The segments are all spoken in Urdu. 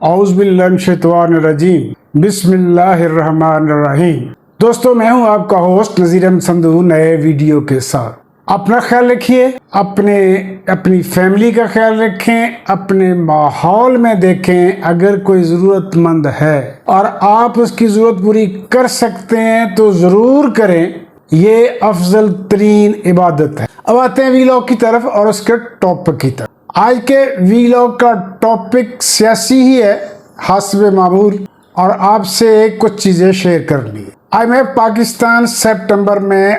اعوذ باللہ من الشیطان الرجیم بسم اللہ الرحمن الرحیم۔ دوستو، میں ہوں آپ کا ہوسٹ نذیر احمد سندھو نئے ویڈیو کے ساتھ۔ اپنا خیال رکھیے، اپنی فیملی کا خیال رکھیں، اپنے ماحول میں دیکھیں اگر کوئی ضرورت مند ہے اور آپ اس کی ضرورت پوری کر سکتے ہیں تو ضرور کریں، یہ افضل ترین عبادت ہے۔ اب آتے ہیں ویلاگ کی طرف اور اس کے ٹاپک کی طرف۔ آج کے ویلاگ کا ٹاپک سیاسی ہی ہے حسب معمول، اور آپ سے کچھ چیزیں شیئر کرنی ہے۔ IMF پاکستان سپٹمبر میں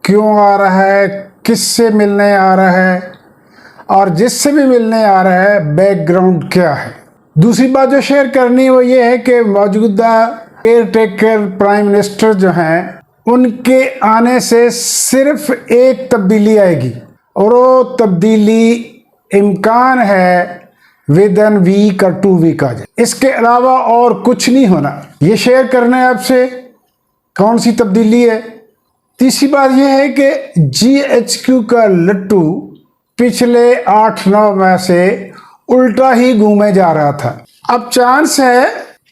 کیوں آ رہا ہے، کس سے ملنے آ رہا ہے، اور جس سے بھی ملنے آ رہا ہے بیک گراؤنڈ کیا ہے۔ دوسری بات جو شیئر کرنی ہے وہ یہ ہے کہ موجودہ کیئر ٹیکر پرائم منسٹر جو ہیں، ان کے آنے سے صرف ایک تبدیلی آئے گی، اور وہ تبدیلی امکان ہے ودن ویک اور 2 ویک آ جائے۔ اس کے علاوہ اور کچھ نہیں ہونا۔ یہ شیئر کرنا ہے آپ سے کون سی تبدیلی ہے۔ تیسری بات یہ ہے کہ GHQ کا لٹو پچھلے 8-9 ماہ سے الٹا ہی گھومے جا رہا تھا، اب چانس ہے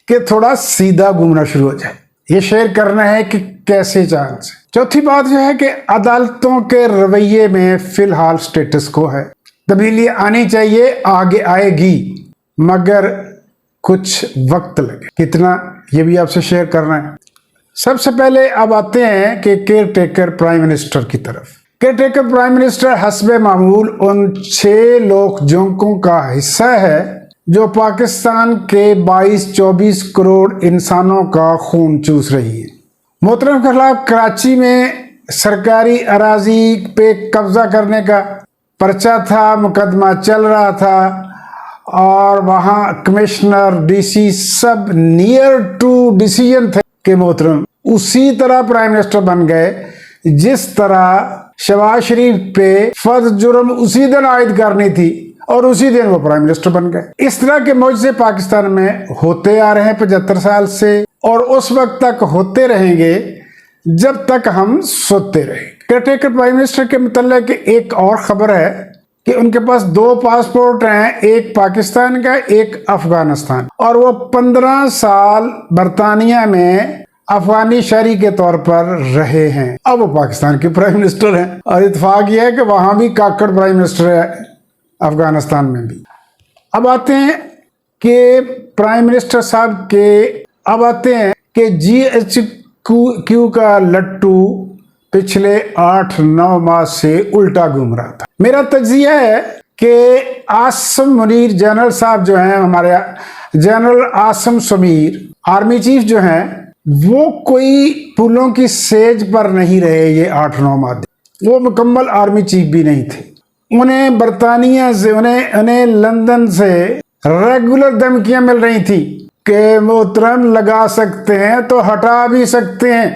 کہ تھوڑا سیدھا گھومنا شروع ہو جائے۔ یہ شیئر کرنا ہے کہ کیسے چانس ہے۔ چوتھی بات یہ ہے کہ عدالتوں کے رویے میں فی الحال سٹیٹس کو ہے، تبدیلی آنی چاہیے، آگے آئے گی مگر کچھ وقت لگے۔ کتنا، یہ بھی آپ سے شیئر کرنا ہے۔ سب سے پہلے اب آتے ہیں کہ کیئر ٹیکر پرائم منسٹر کی طرف۔ کیئر ٹیکر پرائم منسٹر حسب معمول ان 6 لوک جنکوں کا حصہ ہے جو پاکستان کے 22-24 کروڑ انسانوں کا خون چوس رہی ہے۔ محترم کے خلاف کراچی میں سرکاری اراضی پہ قبضہ کرنے کا پرچہ تھا، مقدمہ چل رہا تھا، اور وہاں کمشنر DC سب نیئر ٹو ڈیسیژن تھے کہ محترم اسی طرح پرائم منسٹر بن گئے جس طرح شہباز شریف پہ فرض جرم اسی دن عائد کرنی تھی، اور اسی دن وہ پرائم منسٹر بن گئے۔ اس طرح کے معجزے پاکستان میں ہوتے آ رہے ہیں 75 سال سے، اور اس وقت تک ہوتے رہیں گے جب تک ہم سوتے رہیں گے۔ کیئر ٹیکر پرائم منسٹر کے متعلق ایک اور خبر ہے کہ ان کے پاس 2 پاسپورٹ ہیں، ایک پاکستان کا، ایک افغانستان، اور وہ 15 سال برطانیہ میں افغانی شہری کے طور پر رہے ہیں۔ اب وہ پاکستان کے پرائم منسٹر ہیں، اور اتفاق یہ ہے کہ وہاں بھی کاکڑ پرائم منسٹر ہے، افغانستان میں بھی۔ اب آتے ہیں کہ پرائم منسٹر صاحب کے GHQ کا لٹو پچھلے 8-9 ماہ سے الٹا گھوم رہا تھا۔ میرا تجزیہ ہے کہ عاصم منیر جنرل صاحب جو ہیں، ہمارے general Asim Samir army chief جو ہیں، وہ کوئی پھولوں کی سیج پر نہیں رہے یہ 8-9 ماہ۔ وہ مکمل آرمی چیف بھی نہیں تھے۔ انہیں برطانیہ سے، انہیں لندن سے ریگولر دھمکیاں مل رہی تھی کہ محترم لگا سکتے ہیں تو ہٹا بھی سکتے ہیں،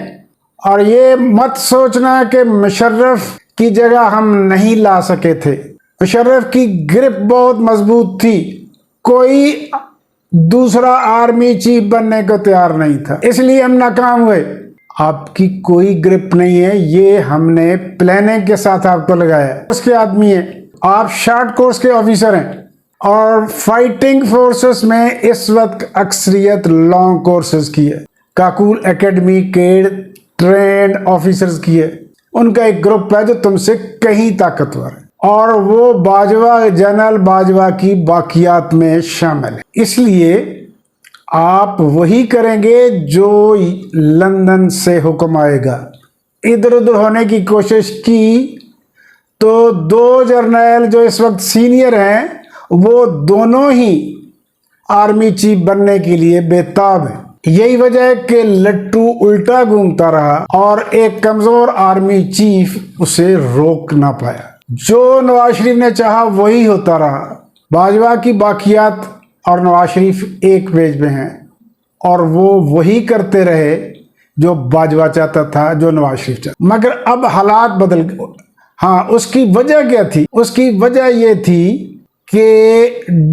اور یہ مت سوچنا کہ مشرف کی جگہ ہم نہیں لا سکے تھے۔ مشرف کی گرپ بہت مضبوط تھی، کوئی دوسرا آرمی چیف بننے کو تیار نہیں تھا، اس لیے ہم ناکام ہوئے۔ آپ کی کوئی گرپ نہیں ہے، یہ ہم نے پلاننگ کے ساتھ آپ کو لگایا۔ اس کے آدمی ہیں آپ، شارٹ کورس کے آفیسر ہیں، اور فائٹنگ فورسز میں اس وقت اکثریت لانگ کورسز کی ہے، کاکول اکیڈمی کے ٹرینڈ آفیسرز کی ہے۔ ان کا ایک گروپ ہے جو تم سے کہیں طاقتور ہے، اور وہ باجوہ، جنرل باجوہ کی باقیات میں شامل ہے۔ اس لیے آپ وہی کریں گے جو لندن سے حکم آئے گا۔ ادھر ادھر ہونے کی کوشش کی تو 2 جرنیل جو اس وقت سینئر ہیں، وہ دونوں ہی آرمی چیف بننے کے لیے بےتاب ہیں۔ یہی وجہ ہے کہ لٹو الٹا گھومتا رہا، اور ایک کمزور آرمی چیف اسے روک نہ پایا۔ جو نواز شریف نے چاہا وہی ہوتا رہا۔ باجوہ کی باقیات اور نواز شریف ایک پیج پہ ہیں، اور وہ وہی کرتے رہے جو باجوہ چاہتا تھا، جو نواز شریف چاہتا۔ مگر اب حالات بدل گئے۔ ہاں، اس کی وجہ کیا تھی؟ اس کی وجہ یہ تھی کہ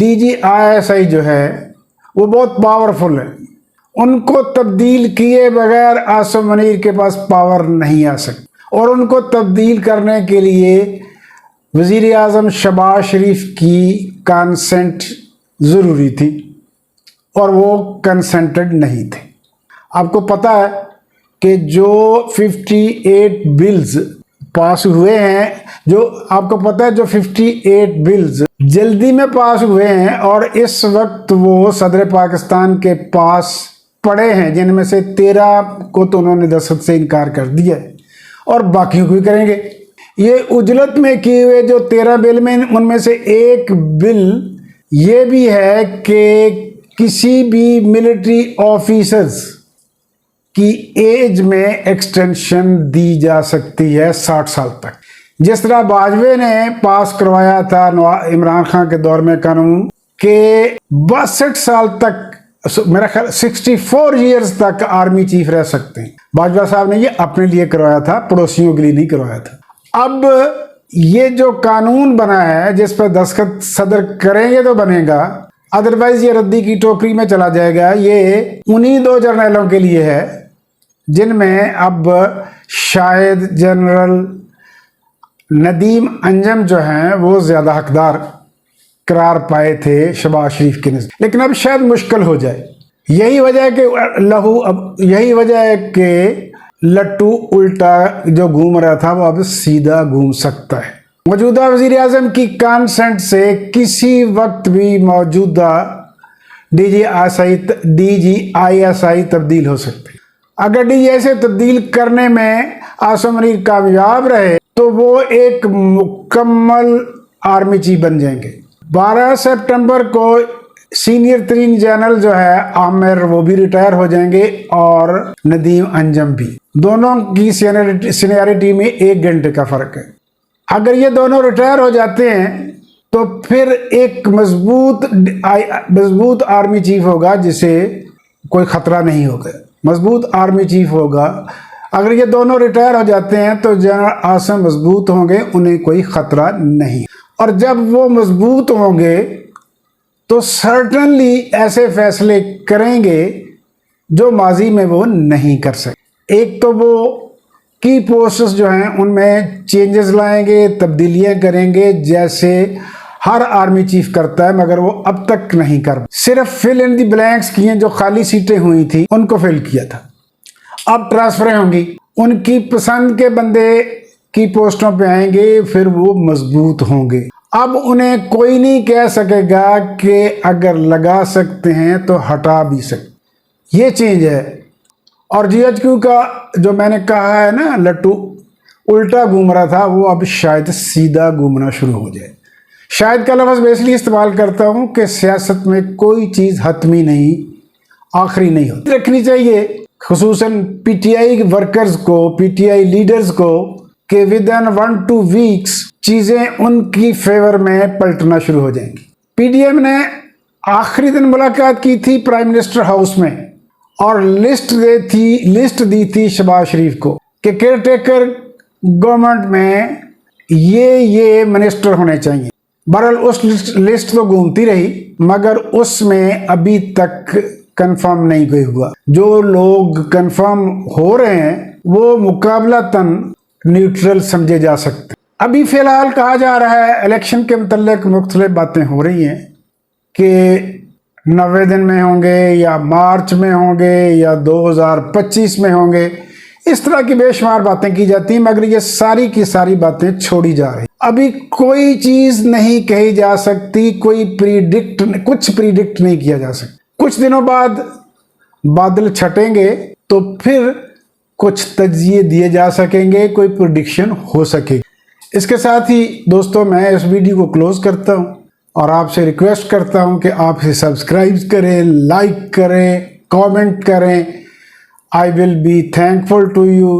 DG ISI جو ہے وہ بہت پاورفل ہے، ان کو تبدیل کیے بغیر عاصم منیر کے پاس پاور نہیں آ سکتی، اور ان کو تبدیل کرنے کے لیے وزیر اعظم شہباز شریف کی کانسنٹ ضروری تھی۔ اور وہ کنسنٹڈ نہیں تھے۔ آپ کو پتا ہے کہ جو 58 بلز پاس ہوئے ہیں، جو آپ کو پتا ہے جو 58 بلز جلدی میں پاس ہوئے ہیں اور اس وقت وہ صدر پاکستان کے پاس پڑے ہیں، جن میں سے 13 کو تو انہوں نے دستخط سے انکار کر دیا ہے اور باقیوں کو بھی کریں گے۔ یہ اجلت میں کیے ہوئے جو 13 بل میں ان میں سے ایک بل یہ بھی ہے کہ کسی بھی ملٹری آفیسرز کی ایج میں ایکسٹینشن دی جا سکتی ہے 60 سال تک، جس طرح باجوے نے پاس کروایا تھا عمران خان کے دور میں قانون کہ 62 سال تک، میرا خیال 64 ایئرز تک آرمی چیف رہ سکتے ہیں۔ باجوہ صاحب نے یہ اپنے لیے کروایا تھا، پڑوسیوں کے لیے نہیں کروایا تھا۔ اب یہ جو قانون بنا ہے جس پر دستخط صدر کریں گے تو بنے گا، ادروائز یہ ردی کی ٹوکری میں چلا جائے گا۔ یہ انہی 2 جرنیلوں کے لیے ہے جن میں اب شاید جنرل ندیم انجم جو ہیں وہ زیادہ حقدار قرار پائے تھے شہباز شریف کے نزدیک، لیکن اب شاید مشکل ہو جائے۔ یہی وجہ ہے کہ یہی وجہ ہے کہ لٹو الٹا جو گھوم رہا تھا وہ اب سیدھا گھوم سکتا ہے۔ موجودہ وزیر اعظم کی کانسنٹ سے کسی وقت بھی موجودہ D G I S I تبدیل ہو سکتے ہیں۔ اگر ڈی جی آئی سے تبدیل کرنے میں عاصم منیر کامیاب رہے تو وہ ایک مکمل آرمی چیف بن جائیں گے۔ 12 سپٹمبر کو سینئر ترین جنرل جو ہے عامر وہ بھی ریٹائر ہو جائیں گے اور ندیم انجم بھی۔ دونوں کی سینیارٹی میں 1 گھنٹے کا فرق ہے۔ اگر یہ دونوں ریٹائر ہو جاتے ہیں تو پھر ایک مضبوط آرمی چیف ہوگا جسے کوئی خطرہ نہیں ہوگا، مضبوط آرمی چیف ہوگا۔ اگر یہ دونوں ریٹائر ہو جاتے ہیں تو جنرل عاصم مضبوط ہوں گے، انہیں کوئی خطرہ نہیں، اور جب وہ مضبوط ہوں گے تو سرٹنلی ایسے فیصلے کریں گے جو ماضی میں وہ نہیں کر سکے۔ ایک تو وہ کی پوسٹس جو ہیں ان میں چینجز لائیں گے، تبدیلیاں کریں گے، جیسے ہر آرمی چیف کرتا ہے، مگر وہ اب تک نہیں کر، صرف فل ان دی بلینکس کیے، جو خالی سیٹیں ہوئی تھیں ان کو فل کیا تھا۔ اب ٹرانسفریں ہوں گی، ان کی پسند کے بندے کی پوسٹوں پہ آئیں گے، پھر وہ مضبوط ہوں گے۔ اب انہیں کوئی نہیں کہہ سکے گا کہ اگر لگا سکتے ہیں تو ہٹا بھی سکتے۔ یہ چینج ہے۔ اور جی ایچ کیو کا جو میں نے کہا ہے نا لٹو الٹا گھوم رہا تھا، وہ اب شاید سیدھا گھومنا شروع ہو جائے۔ شاید کا لفظ میں اس لیے استعمال کرتا ہوں کہ سیاست میں کوئی چیز حتمی نہیں، آخری نہیں ہوتی، رکھنی چاہیے، خصوصاً پی ٹی آئی ورکرز کو، پی ٹی آئی لیڈرز کو، کہ ودن 1-2 ویکس چیزیں ان کی فیور میں پلٹنا شروع ہو جائیں گی۔ پی ڈی ایم نے آخری دن ملاقات کی تھی پرائم منسٹر ہاؤس میں اور لسٹ دی تھی شہباز شریف کو کہ کیئر ٹیکر گورنمنٹ میں یہ منسٹر ہونے چاہیے۔ بہرحال اس لسٹ تو گھومتی رہی، مگر اس میں ابھی تک کنفرم نہیں کوئی ہوا۔ جو لوگ کنفرم ہو رہے ہیں وہ مقابلتاً نیوٹرل سمجھے جا سکتے۔ ابھی فی الحال کہا جا رہا ہے الیکشن کے متعلق مختلف باتیں ہو رہی ہیں کہ 90 دن میں ہوں گے یا مارچ میں ہوں گے یا 2025 میں ہوں گے، اس طرح کی بے شمار باتیں کی جاتی ہیں، مگر یہ ساری کی ساری باتیں چھوڑی جا رہی۔ ابھی کوئی چیز نہیں کہی جا سکتی، کچھ پریڈکٹ نہیں کیا جا سکتا۔ کچھ دنوں بعد بادل چھٹیں گے تو پھر کچھ تجزیے دیے جا سکیں گے، کوئی پریڈکشن ہو سکے گی۔ اس کے ساتھ ہی دوستوں میں اس ویڈیو کو کلوز کرتا ہوں اور آپ سے ریکویسٹ کرتا ہوں کہ آپ اسے سبسکرائب کریں، لائک کریں، کامنٹ کریں۔ I will be thankful to you.